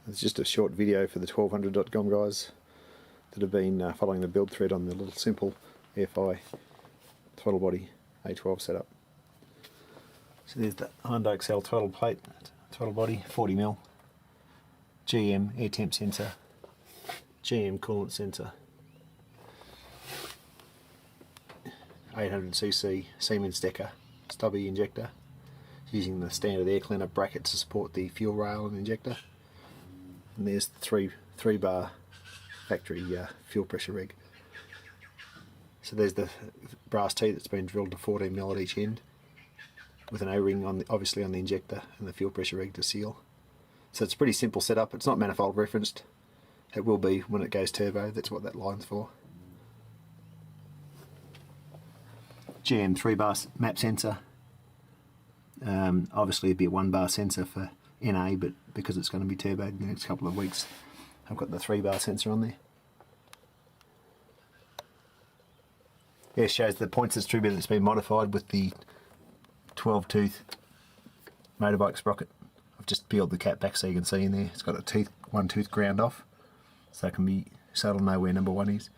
It's just a short video for the 1200.com guys that have been following the build thread on the little simple Efi throttle body A12 setup. So there's the Honda XL throttle plate, throttle body, 40mm, GM air temp sensor, GM coolant sensor, 800cc Siemens Decker stubby injector using the standard air cleaner bracket to support the fuel rail and injector. And there's the three bar factory fuel pressure rig. So there's the brass T that's been drilled to 14mm at each end, with an O-ring on obviously on the injector and the fuel pressure rig to seal. So it's a pretty simple setup. It's not manifold referenced. It will be when it goes turbo. That's what that line's for. GM 3-bar map sensor. Obviously it'd be a 1-bar sensor for NA, but because it's going to be turboed in the next couple of weeks, I've got the 3-bar sensor on there. Yeah, it shows the points distributor that's been modified with the 12-tooth motorbike sprocket. I've just peeled the cap back so you can see in there. It's got a one tooth ground off, so it'll know where number 1 is.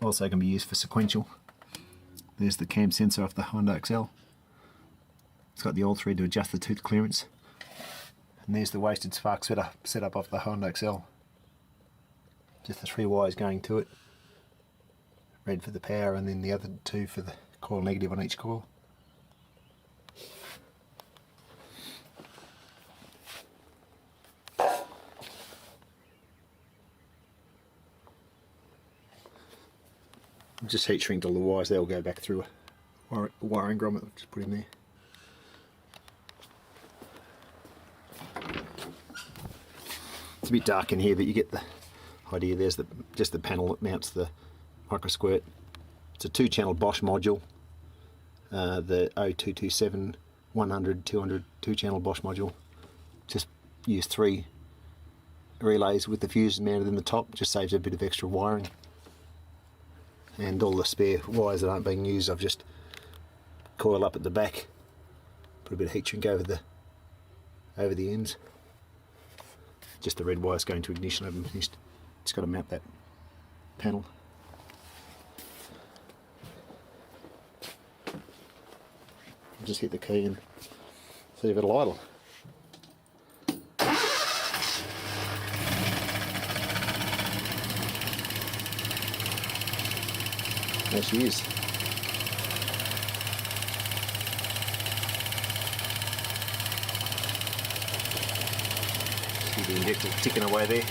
Also can be used for sequential. There's the cam sensor off the Honda XL. It's got the oil thread to adjust the tooth clearance. And there's the wasted spark setup off the Honda XL. Just the 3 wires going to it. Red for the power and then the other 2 for the coil negative on each coil. Just heat shrinked all the wires. They'll go back through a wiring grommet I've just put in there. It's a bit dark in here, but you get the idea. There's just the panel that mounts the micro squirt. It's a 2-channel Bosch module, the 0227 100 200 2-channel Bosch module. Just use 3 relays with the fuses mounted in the top. Just saves a bit of extra wiring. And all the spare wires that aren't being used, I've just coiled up at the back, put a bit of heat shrink over the ends. Just the red wires going to ignition. I haven't finished. Just got to mount that panel. I'll just hit the key and see if it'll idle. There she is. See the injector ticking away there.